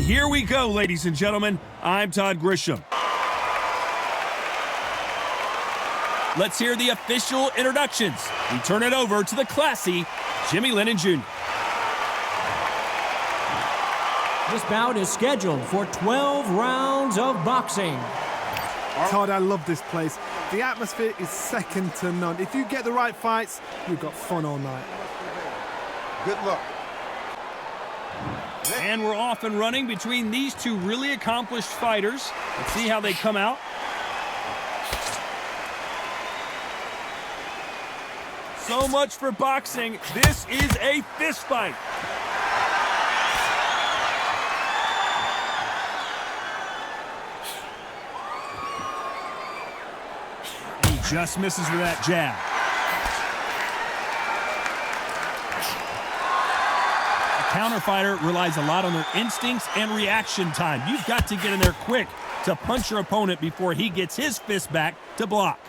here we go, ladies and gentlemen. I'm Todd Grisham. Let's hear the official introductions. We turn it over to the classy Jimmy Lennon Jr. This bout is scheduled for 12 rounds of boxing. Todd, I love this place. The atmosphere is second to none. If you get the right fights, you've got fun all night. Good luck. And we're off and running between these two really accomplished fighters. Let's see how they come out. So much for boxing. This is a fist fight. He just misses with that jab. The counter fighter relies a lot on their instincts and reaction time. You've got to get in there quick to punch your opponent before he gets his fist back to block.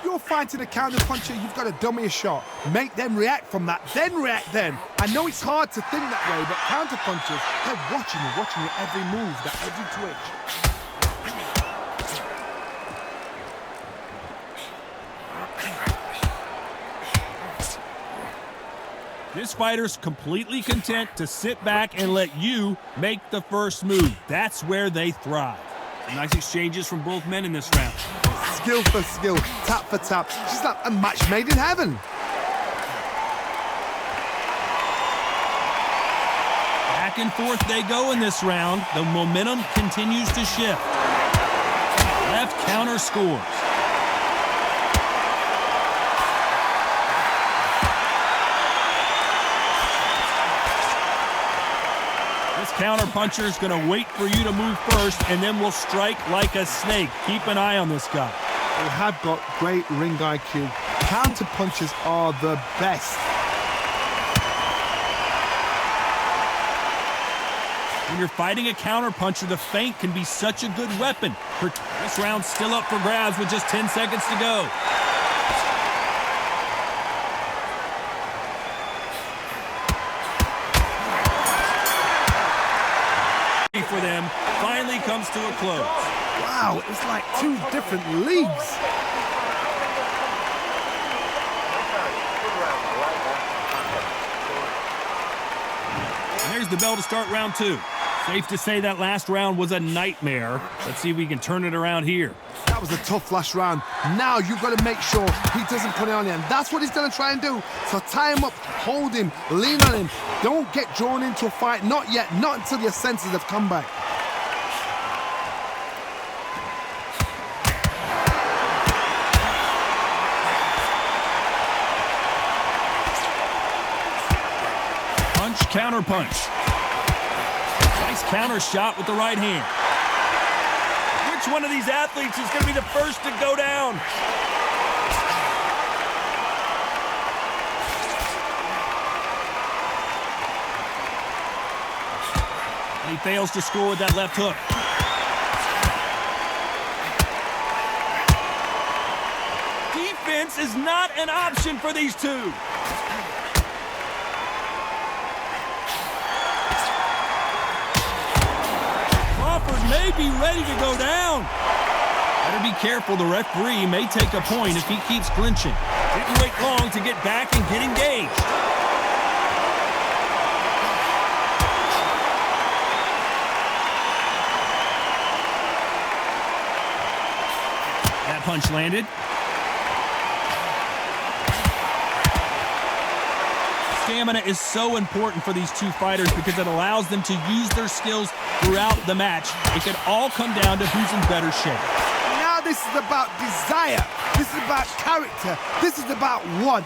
You're fighting a counter puncher, you've got to dummy a shot. Make them react from that, then react then. I know it's hard to think that way, but counter punchers, they're watching your every move, that every twitch. This fighter's completely content to sit back and let you make the first move. That's where they thrive. Some nice exchanges from both men in this round. Skill for skill, tap for tap. Just like a match made in heaven. Back and forth they go in this round. The momentum continues to shift. Left counter scores. This counter puncher is going to wait for you to move first, and then will strike like a snake. Keep an eye on this guy. They have got great ring IQ. Counter punchers are the best. When you're fighting a counter puncher, the feint can be such a good weapon. This round's still up for grabs with just 10 seconds to go. For them finally comes to a close. Wow, it's like two different leagues. And there's the bell to start round two. Safe to say that last round was a nightmare. Let's see if we can turn it around here. That was a tough last round. Now you've got to make sure he doesn't put it on you, and that's what he's going to try and do. So tie him up, hold him, lean on him. Don't get drawn into a fight. Not yet. Not until your senses have come back. Punch, counter punch. Nice counter shot with the right hand. Which one of these athletes is going to be the first to go down? He fails to score with that left hook. Defense is not an option for these two. Crawford may be ready to go down. Better be careful. The referee may take a point if he keeps clinching. Didn't wait long to get back and get engaged. That punch landed. Stamina is so important for these two fighters because it allows them to use their skills throughout the match. It can all come down to who's in better shape. Now this is about desire. This is about character. This is about want.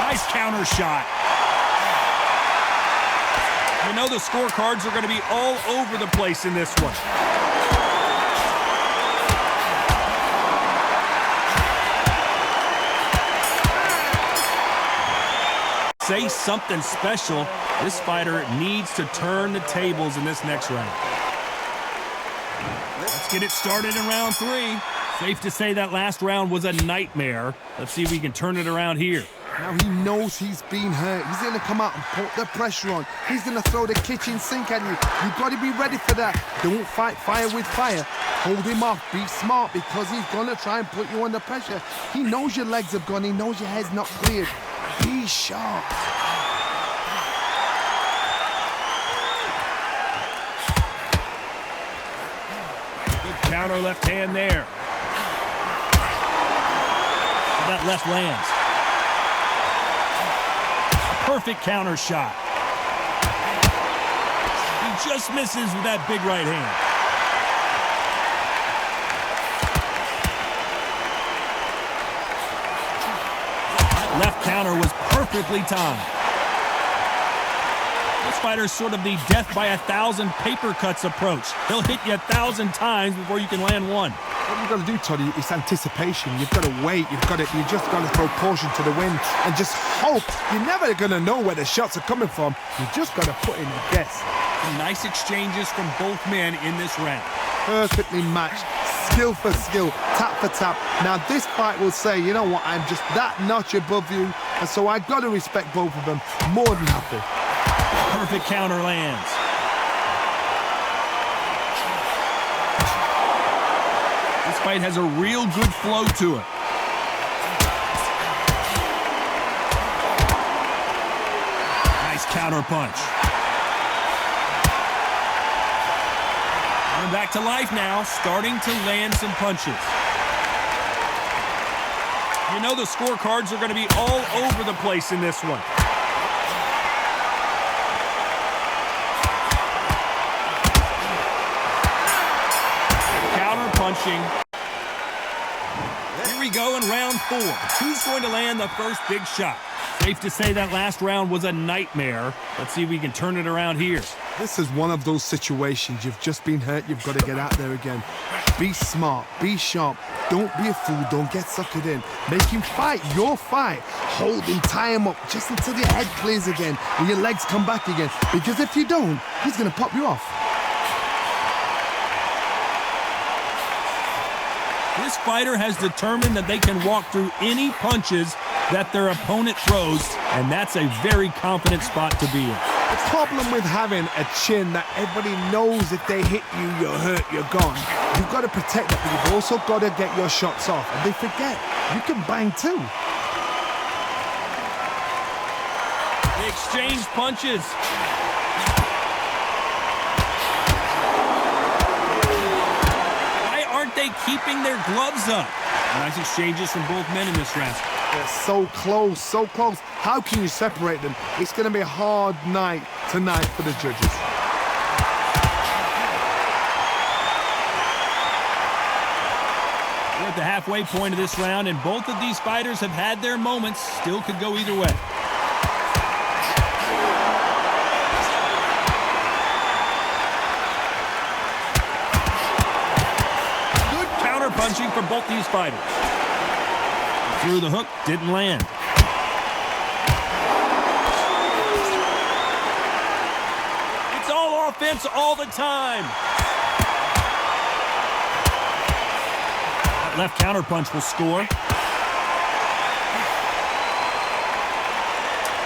Nice counter shot. You know the scorecards are going to be all over the place in this one. Say something special. This fighter needs to turn the tables in this next round. Let's get it started in round three. Safe to say that last round was a nightmare. Let's see if we can turn it around here. Now he knows he's been hurt. He's going to come out and put the pressure on. He's going to throw the kitchen sink at you. You've got to be ready for that. Don't fight fire with fire. Hold him off. Be smart because he's going to try and put you under pressure. He knows your legs have gone. He knows your head's not cleared. Be sharp. Good counter left hand there. That left lands. Perfect counter shot. He just misses with that big right hand. That left counter was perfectly timed. This fighter's sort of the death by 1,000 paper cuts approach. He'll hit you 1,000 times before you can land one. What you've got to do, Toddy, is anticipation. You've got to wait. You just got to throw caution to the wind and just hope. You're never going to know where the shots are coming from. You just got to put in a guess. Some nice exchanges from both men in this round. Perfectly matched. Skill for skill, tap for tap. Now this fight will say, you know what, I'm just that notch above you, and so I got to respect both of them more than happy. Perfect counter lands. This fight has a real good flow to it. Nice counter punch. Coming back to life now, starting to land some punches. You know the scorecards are going to be all over the place in this one. Counter punching. Here we go in round 4. Who's going to land the first big shot? Safe to say that last round was a nightmare. Let's see if we can turn it around here. This is one of those situations. You've just been hurt. You've got to get out there again. Be smart. Be sharp. Don't be a fool. Don't get suckered in. Make him fight your fight. Hold him, tie him up just until your head clears again and your legs come back again. Because if you don't, he's going to pop you off. This fighter has determined that they can walk through any punches that their opponent throws, and that's a very confident spot to be in. The problem with having a chin that everybody knows if they hit you, you're hurt, you're gone. You've got to protect that, but you've also got to get your shots off. And they forget, you can bang too. They exchange punches. Why aren't they keeping their gloves up? Nice exchanges from both men in this round. They're so close, so close. How can you separate them? It's going to be a hard night tonight for the judges. We're at the halfway point of this round, and both of these fighters have had their moments. Still could go either way. Good counter punching from both these fighters. Threw the hook, didn't land. It's all offense all the time. That left counter punch will score.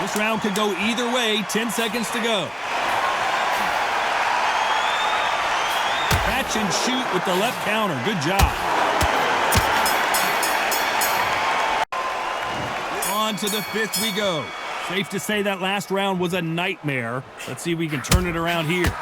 This round could go either way. 10 seconds to go. Catch and shoot with the left counter. Good job. On to the 5th we go. Safe to say that last round was a nightmare. Let's see if we can turn it around here.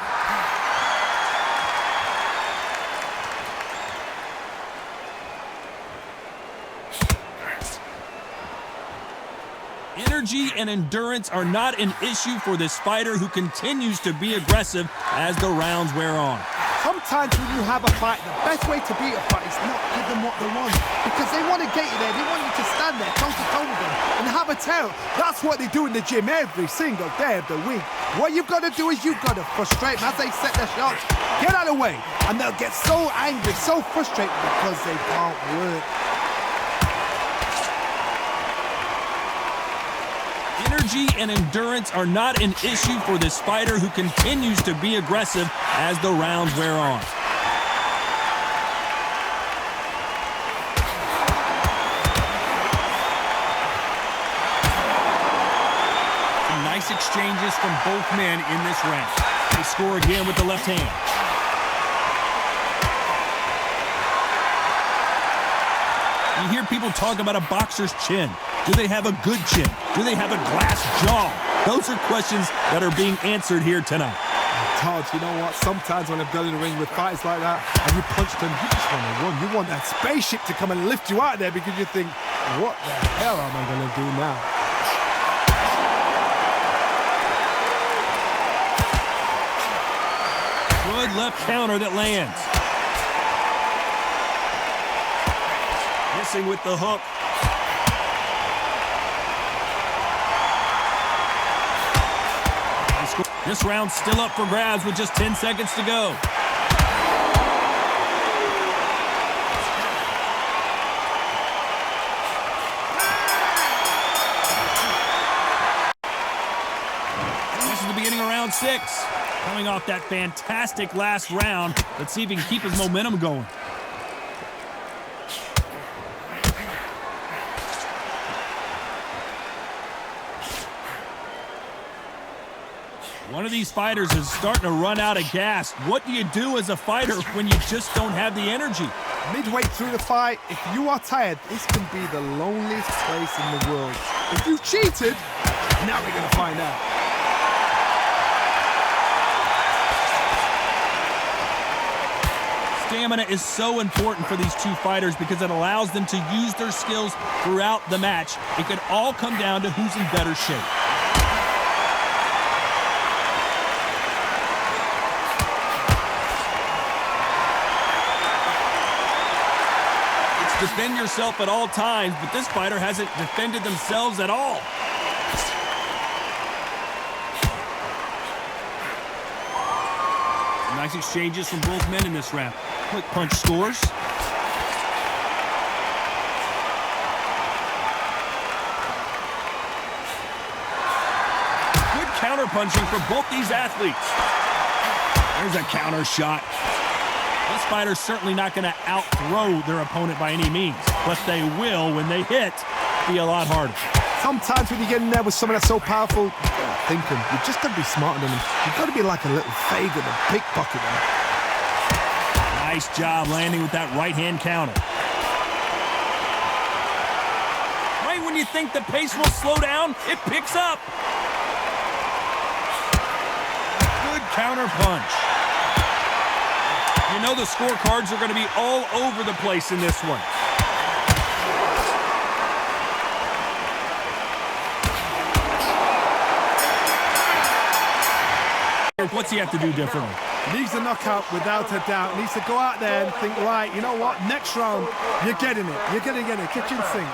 Energy and endurance are not an issue for this fighter who continues to be aggressive as the rounds wear on. Sometimes when you have a fight, the best way to beat a fight is not give them what they want. Because they want to get you there. They want you to stand there, toe-to-toe with them, and have a tail. That's what they do in the gym every single day of the week. What you've got to do is you've got to frustrate them as they set their shots. Get out of the way. And they'll get so angry, so frustrated because they can't work. Energy and endurance are not an issue for this fighter who continues to be aggressive as the rounds wear on. nice exchanges from both men in this round. They score again with the left hand. You hear people talk about a boxer's chin. Do they have a good chin? Do they have a glass jaw? Those are questions that are being answered here tonight. Todd, you know what? Sometimes when I've gone in the ring with fights like that and you punch them, you just want to run. You want that spaceship to come and lift you out there because you think, what the hell am I going to do now? Good left counter that lands. Missing with the hook. This round's still up for grabs with just 10 seconds to go. This is the beginning of round 6. Coming off that fantastic last round, let's see if he can keep his momentum going. One of these fighters is starting to run out of gas. What do you do as a fighter when you just don't have the energy? Midway through the fight, if you are tired, this can be the loneliest place in the world. If you cheated, now we're going to find out. Stamina is so important for these two fighters because it allows them to use their skills throughout the match. It could all come down to who's in better shape. Defend yourself at all times, but this fighter hasn't defended themselves at all. Nice exchanges from both men in this round. Quick punch scores. Good counter punching for both these athletes. There's a counter shot. This fighter's certainly not going to out-throw their opponent by any means, but they will, when they hit, be a lot harder. Sometimes when you get in there with someone that's so powerful, you just got to be smarter than them. You've got to be like a little faggot and pickpocket them. Nice job landing with that right-hand counter. Right when you think the pace will slow down, it picks up. Good counter punch. You know the scorecards are going to be all over the place in this one. What's he have to do differently? Needs a knockout without a doubt. Needs to go out there and think, right, you know what? Next round, you're getting it. You're going to get it. Kitchen sink.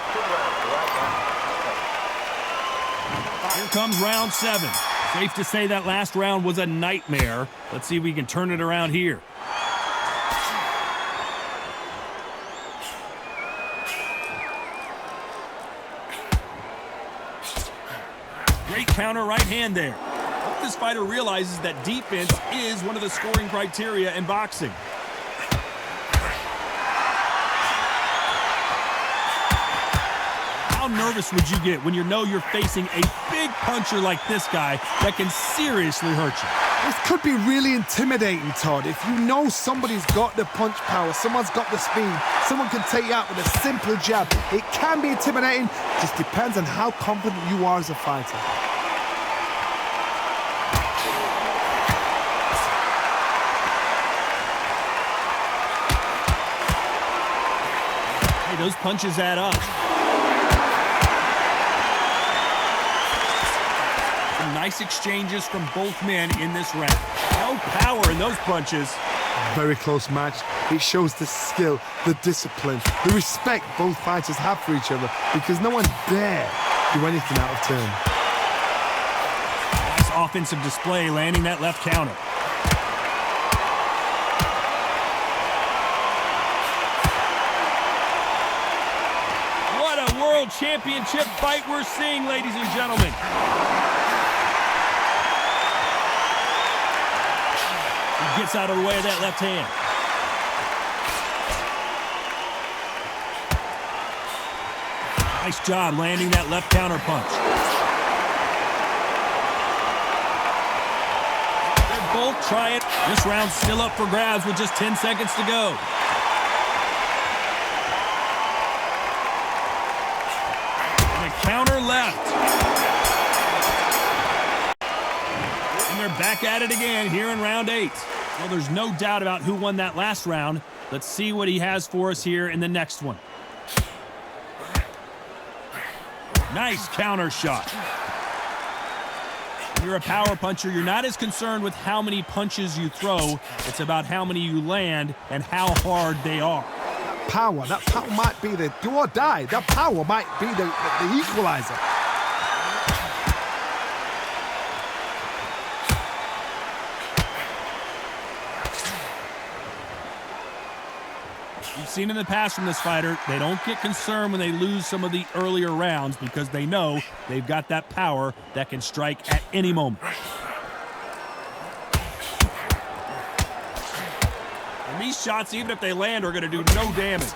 Here comes round 7. Safe to say that last round was a nightmare. Let's see if we can turn it around here. Great counter right hand there. Hope this fighter realizes that defense is one of the scoring criteria in boxing. How nervous would you get when you know you're facing a big puncher like this guy that can seriously hurt you? This could be really intimidating, Todd. If you know somebody's got the punch power, someone's got the speed, someone can take you out with a simple jab. It can be intimidating. Just depends on how confident you are as a fighter. Hey, those punches add up. Nice exchanges from both men in this round. No power in those punches. Very close match. It shows the skill, the discipline, the respect both fighters have for each other because no one dare do anything out of turn. Nice offensive display landing that left counter. What a world championship fight we're seeing, ladies and gentlemen. Gets out of the way of that left hand. Nice job landing that left counter punch. both try it. This round's still up for grabs with just 10 seconds to go. And a counter left. And they're back at it again here in round 8. Well, there's no doubt about who won that last round. Let's see what he has for us here in the next one. Nice counter shot. When you're a power puncher, you're not as concerned with how many punches you throw. It's about how many you land and how hard they are. That power might be the do or die. That power might be the equalizer. You've seen in the past from this fighter, they don't get concerned when they lose some of the earlier rounds because they know they've got that power that can strike at any moment. And these shots, even if they land, are going to do no damage.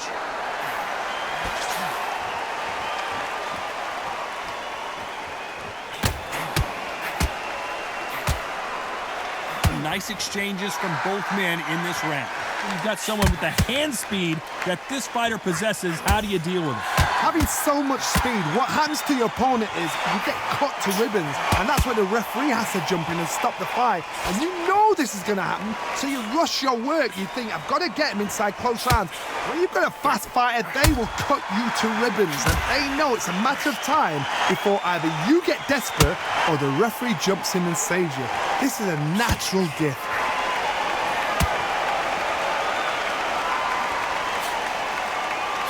Some nice exchanges from both men in this round. You've got someone with the hand speed that this fighter possesses. How do you deal with it? Having so much speed, what happens to your opponent is you get cut to ribbons, and that's where the referee has to jump in and stop the fight. And you know this is going to happen, so you rush your work. You think, I've got to get him inside close rounds. When you've got a fast fighter, they will cut you to ribbons, and they know it's a matter of time before either you get desperate or the referee jumps in and saves you. This is a natural gift.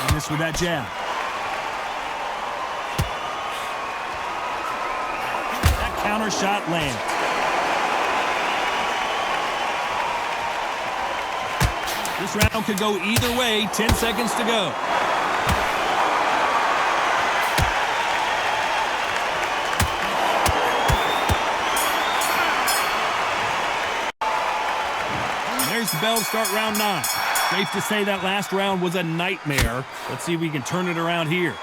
And this with that jab. That counter shot lands. This round could go either way. 10 seconds to go. And there's the bell to start round 9. Safe to say that last round was a nightmare. Let's see if we can turn it around here.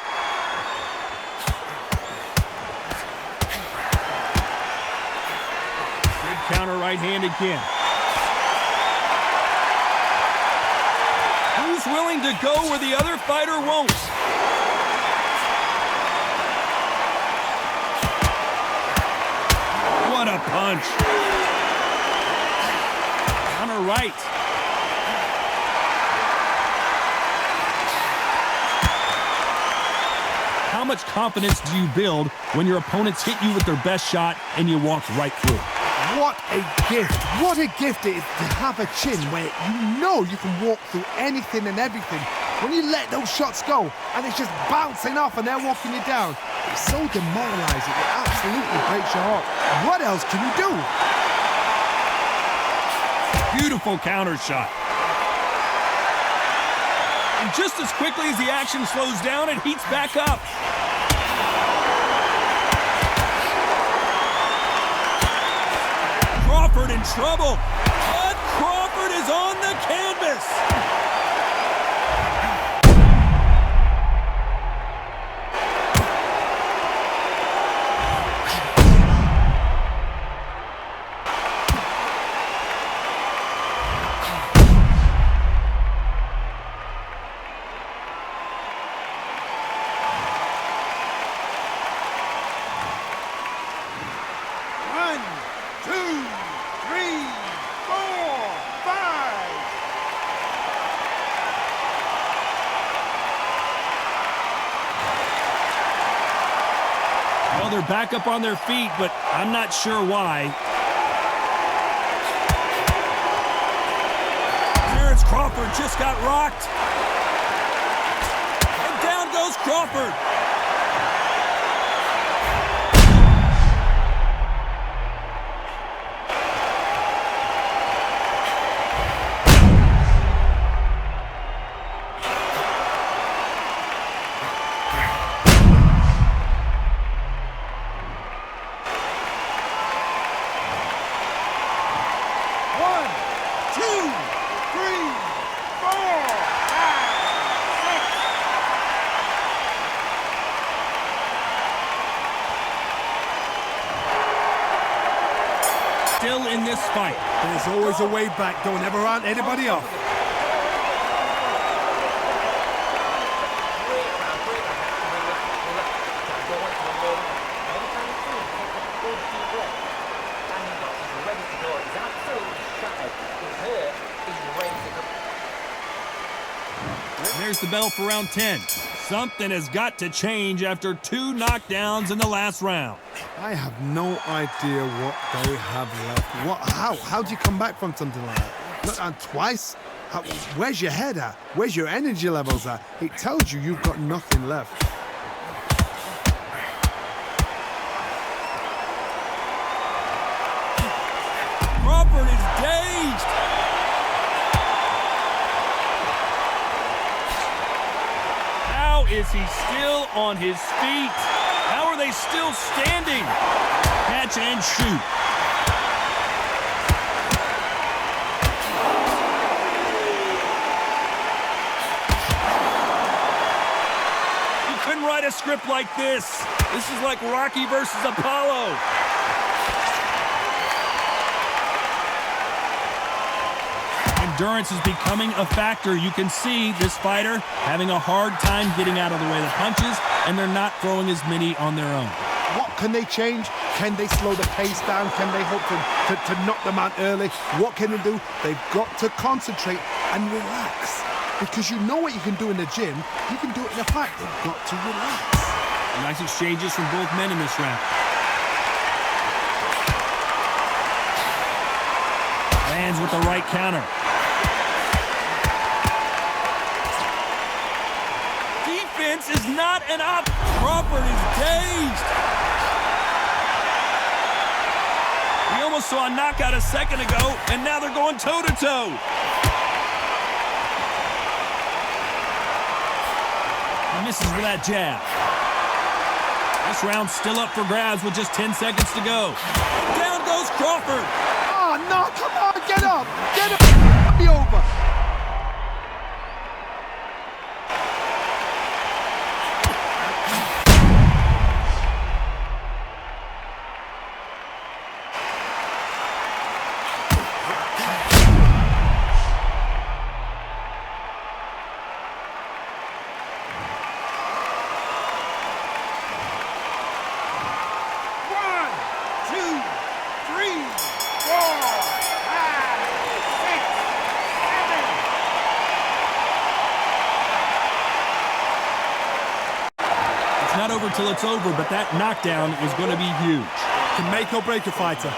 Good counter right hand again. Who's willing to go where the other fighter won't? What a punch. Counter right. How much confidence do you build when your opponents hit you with their best shot and you walk right through? What a gift. What a gift it is to have a chin where you know you can walk through anything and everything. When you let those shots go and it's just bouncing off and they're walking you down, it's so demoralizing. It absolutely breaks your heart. What else can you do? Beautiful counter shot. And just as quickly as the action slows down, it heats back up. Crawford in trouble. But Crawford is on the canvas. They're back up on their feet, but I'm not sure why. Terence Crawford just got rocked. And down goes Crawford. still in this fight. There's always a way back. Don't ever round anybody off. There's the bell for round 10. Something has got to change after 2 knockdowns in the last round. I have no idea what they have left. How do you come back from something like that? Not down twice? Where's your head at? Where's your energy levels at? It tells you you've got nothing left. Crawford is dazed. How is he still on his feet? How are they still standing? Catch and shoot. You couldn't write a script like this. This is like Rocky versus Apollo. Endurance is becoming a factor. You can see this fighter having a hard time getting out of the way of the punches, and they're not throwing as many on their own. What can they change? Can they slow the pace down? Can they hope to knock them out early? What can they do? They've got to concentrate and relax. Because you know what you can do in the gym, you can do it in a fight. They've got to relax. Nice exchanges from both men in this round. Lands with the right counter. Defense is not enough. Crawford is dazed. We almost saw a knockout a second ago, and now they're going toe-to-toe. He misses with that jab. This round's still up for grabs with just 10 seconds to go. Down goes Crawford. Oh, no, come on, get up. Get up. Be over. Not over till it's over, but that knockdown is going to be huge. Can make or break a fighter.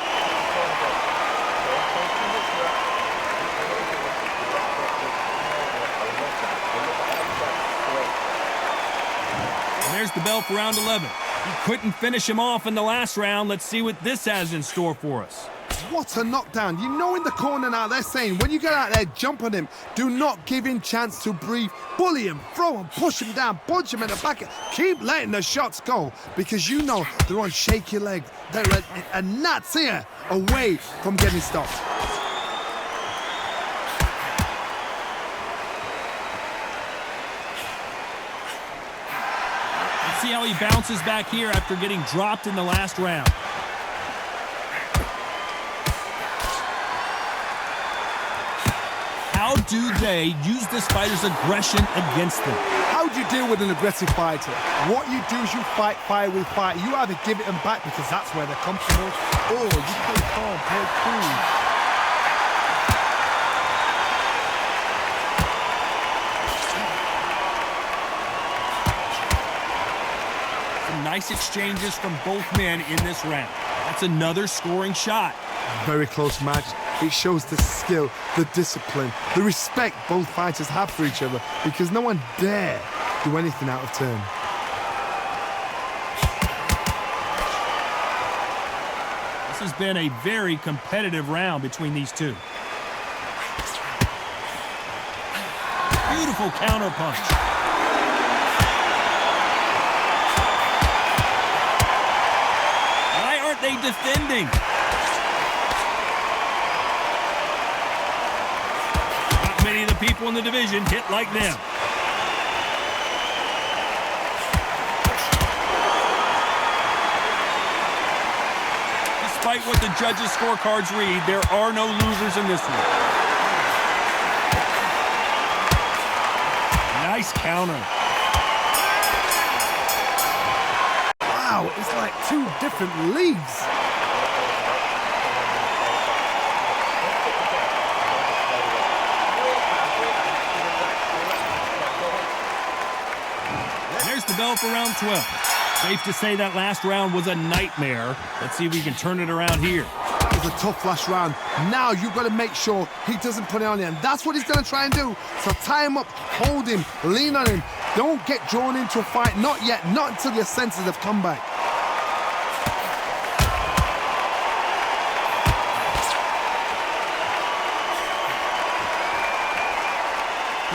And there's the bell for round 11. He couldn't finish him off in the last round. Let's see what this has in store for us. What a knockdown. You know in the corner now they're saying when you get out there, jump on him. Do not give him chance to breathe. Bully him, throw him, push him down, punch him in the back. Keep letting the shots go because you know they're on shaky legs. They're a gnat's here away from getting stopped. Let's see how he bounces back here after getting dropped in the last round. How do they use this fighter's aggression against them? How do you deal with an aggressive fighter? What you do is you fight fire with fire. You either give it them back because that's where they're comfortable, or you play calm, play cool. Some nice exchanges from both men in this round. That's another scoring shot. Very close match. It shows the skill, the discipline, the respect both fighters have for each other because no one dare do anything out of turn. This has been a very competitive round between these two. Beautiful counter punch. Why aren't they defending? Many of the people in the division hit like them. This despite what the judges' scorecards read, there are no losers in this one. Nice counter. Wow, it's like two different leagues. There's the bell for round 12. Safe to say that last round was a nightmare. Let's see if we can turn it around here. That was a tough last round. Now you've got to make sure he doesn't put it on you, and that's what he's going to try and do. So tie him up, hold him, lean on him. Don't get drawn into a fight. Not yet. Not until your senses have come back.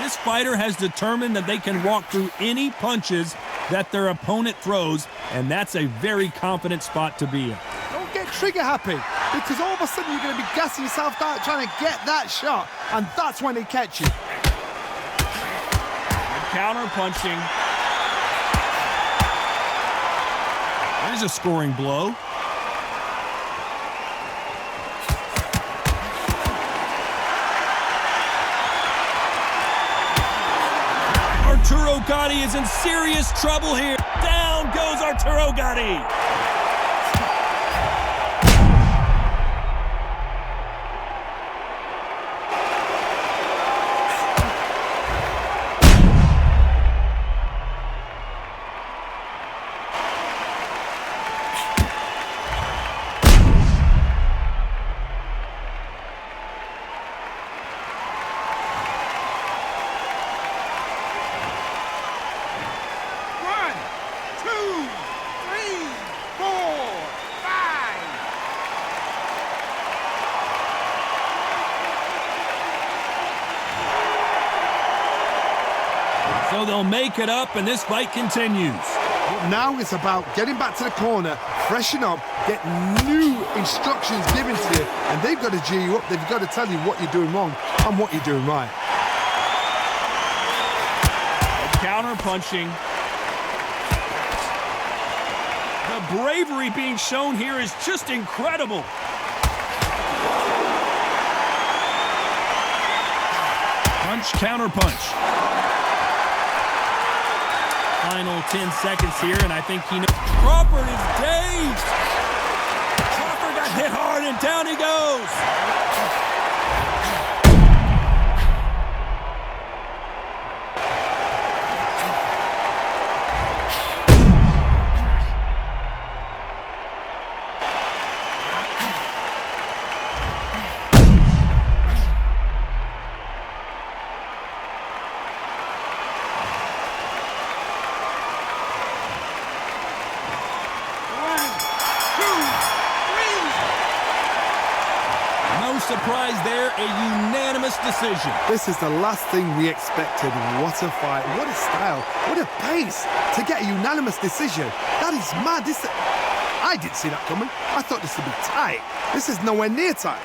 This fighter has determined that they can walk through any punches that their opponent throws, and that's a very confident spot to be in. Don't get trigger happy, because all of a sudden you're going to be gassing yourself out trying to get that shot, and that's when they catch you. Good counter punching. There's a scoring blow. Arturo Gatti is in serious trouble here. Down goes Arturo Gatti. So they'll make it up, and this fight continues. But now it's about getting back to the corner, freshen up, get new instructions given to you, and they've got to G you up. They've got to tell you what you're doing wrong and what you're doing right. Counter punching. The bravery being shown here is just incredible. Punch, counter punch. Final 10 seconds here, and I think he knows. Crawford is dazed. Crawford got hit hard, and down he goes. Surprise there, a unanimous decision. This is the last thing we expected. What a fight, what a style, what a pace to get a unanimous decision. That is mad. I didn't see that coming. I thought this would be tight. This is nowhere near tight.